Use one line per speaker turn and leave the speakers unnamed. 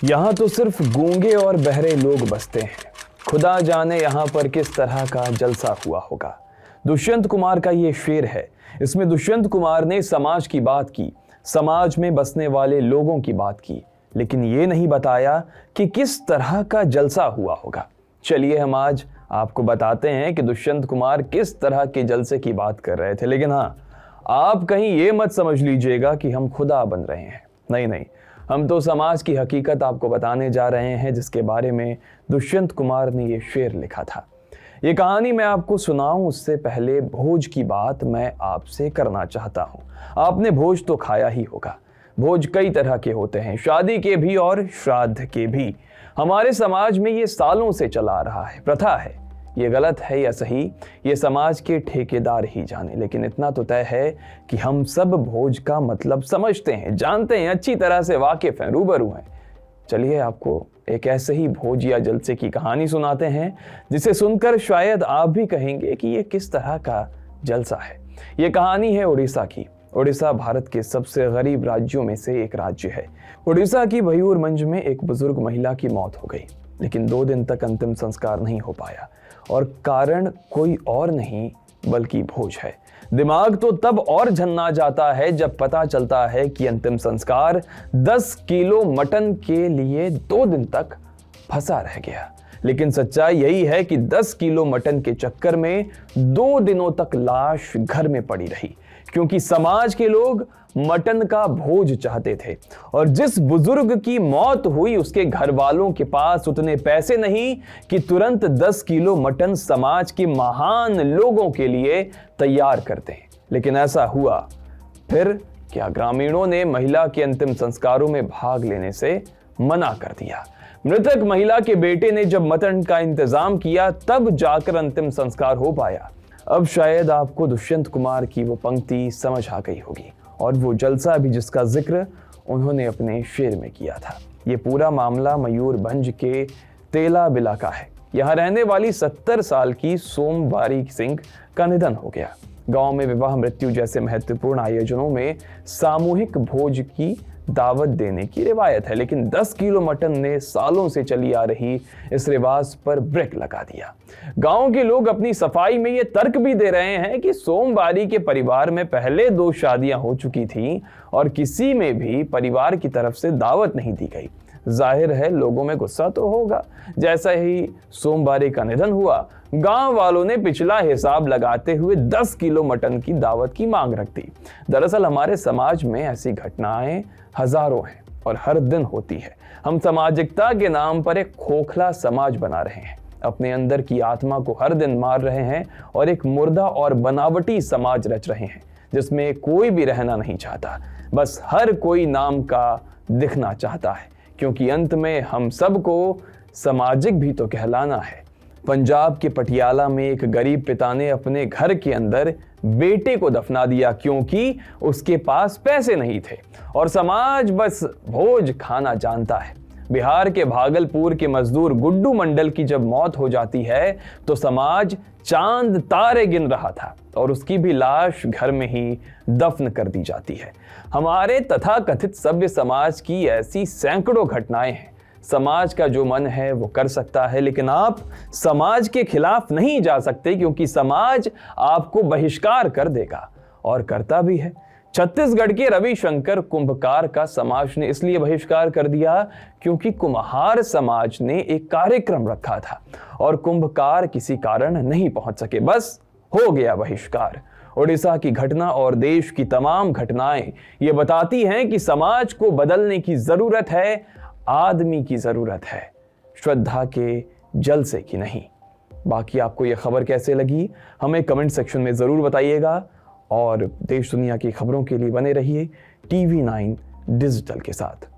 यहाँ तो सिर्फ गूंगे और बहरे लोग बसते हैं। खुदा जाने यहाँ पर किस तरह का जलसा हुआ होगा। दुष्यंत कुमार का ये शेर है। इसमें दुष्यंत कुमार ने समाज की बात की, समाज में बसने वाले लोगों की बात की, लेकिन ये नहीं बताया कि किस तरह का जलसा हुआ होगा। चलिए हम आज आपको बताते हैं कि दुष्यंत कुमार किस तरह के जलसे की बात कर रहे थे। लेकिन हाँ, आप कहीं ये मत समझ लीजिएगा कि हम खुदा बन रहे हैं। नहीं नहीं, हम तो समाज की हकीकत आपको बताने जा रहे हैं, जिसके बारे में दुष्यंत कुमार ने ये शेर लिखा था। ये कहानी मैं आपको सुनाऊं उससे पहले भोज की बात मैं आपसे करना चाहता हूं। आपने भोज तो खाया ही होगा। भोज कई तरह के होते हैं, शादी के भी और श्राद्ध के भी। हमारे समाज में ये सालों से चला रहा है, प्रथा है। ये गलत है या सही, ये समाज के ठेकेदार ही जाने, लेकिन इतना तो तय है कि हम सब भोज का मतलब समझते हैं, जानते हैं, अच्छी तरह से वाकिफ हैं, रूबरू हैं। चलिए आपको एक ऐसे ही भोज या जलसे की कहानी सुनाते हैं, जिसे सुनकर शायद आप भी कहेंगे कि ये किस तरह का जलसा है। ये कहानी है उड़ीसा की। उड़ीसा भारत के सबसे गरीब राज्यों में से एक राज्य है। उड़ीसा की मयूरभंज में एक बुजुर्ग महिला की मौत हो गई, लेकिन 2 दिन तक अंतिम संस्कार नहीं हो पाया, और कारण कोई और नहीं बल्कि भोज है। दिमाग तो तब और झन्ना जाता है जब पता चलता है कि अंतिम संस्कार 10 किलो मटन के लिए 2 दिन तक फंसा रह गया। लेकिन सच्चाई यही है कि 10 किलो मटन के चक्कर में 2 दिनों तक लाश घर में पड़ी रही, क्योंकि समाज के लोग मटन का भोज चाहते थे। और जिस बुजुर्ग की मौत हुई उसके घर वालों के पास उतने पैसे नहीं कि तुरंत 10 किलो मटन समाज के महान लोगों के लिए तैयार करते। लेकिन ऐसा हुआ। फिर क्या ग्रामीणों ने महिला के अंतिम संस्कारों में भाग लेने से मना कर दिया। मृतक महिला के बेटे ने जब मटन का इंतजाम किया तब जाकर अंतिम संस्कार हो पाया। अब शायद आपको दुष्यंत कुमार की वो पंक्ति समझ आ गई होगी, और वो जलसा भी जिसका जिक्र उन्होंने अपने शेर में किया था। ये पूरा मामला मयूरभंज के तेलाबिला का है। यहाँ रहने वाली 70 साल की सोमवारी सिंह का निधन हो गया। गांव में विवाह, मृत्यु जैसे महत्वपूर्ण आयोजनों में सामूहिक भोज की दावत देने की रिवायत है, लेकिन 10 किलो मटन ने सालों से चली आ रही इस रिवाज पर ब्रेक लगा दिया। गांव के लोग अपनी सफाई में ये तर्क भी दे रहे हैं कि सोमवारी के परिवार में पहले 2 शादियां हो चुकी थीं और किसी में भी परिवार की तरफ से दावत नहीं दी गई। जाहिर है लोगों में गुस्सा तो होगा। जैसा ही सोमवारी का निधन हुआ, गांव वालों ने पिछला हिसाब लगाते हुए 10 किलो मटन की दावत की मांग रख दी। दरअसल हमारे समाज में ऐसी घटनाएं हजारों हैं और हर दिन होती है। हम सामाजिकता के नाम पर एक खोखला समाज बना रहे हैं, अपने अंदर की आत्मा को हर दिन मार रहे हैं और एक मुर्दा और बनावटी समाज रच रहे हैं, जिसमें कोई भी रहना नहीं चाहता। बस हर कोई नाम का दिखना चाहता है, क्योंकि अंत में हम सबको सामाजिक भी तो कहलाना है। पंजाब के पटियाला में एक गरीब पिता ने अपने घर के अंदर बेटे को दफना दिया, क्योंकि उसके पास पैसे नहीं थे और समाज बस भोज खाना जानता है। बिहार के भागलपुर के मजदूर गुड्डू मंडल की जब मौत हो जाती है तो समाज चांद तारे गिन रहा था और उसकी भी लाश घर में ही दफन कर दी जाती है। हमारे तथाकथित सभ्य समाज की ऐसी सैकड़ों घटनाएं हैं। समाज का जो मन है वो कर सकता है, लेकिन आप समाज के खिलाफ नहीं जा सकते, क्योंकि समाज आपको बहिष्कार कर देगा और करता भी है। छत्तीसगढ़ के रविशंकर कुंभकार का समाज ने इसलिए बहिष्कार कर दिया क्योंकि कुम्हार समाज ने एक कार्यक्रम रखा था और कुंभकार किसी कारण नहीं पहुंच सके। बस हो गया बहिष्कार। उड़ीसा की घटना और देश की तमाम घटनाएं ये बताती हैं कि समाज को बदलने की जरूरत है, आदमी की जरूरत है, श्रद्धा के जलसे की नहीं। बाकी आपको यह खबर कैसे लगी हमें कमेंट सेक्शन में जरूर बताइएगा, और देश दुनिया की खबरों के लिए बने रहिए TV9 डिजिटल के साथ।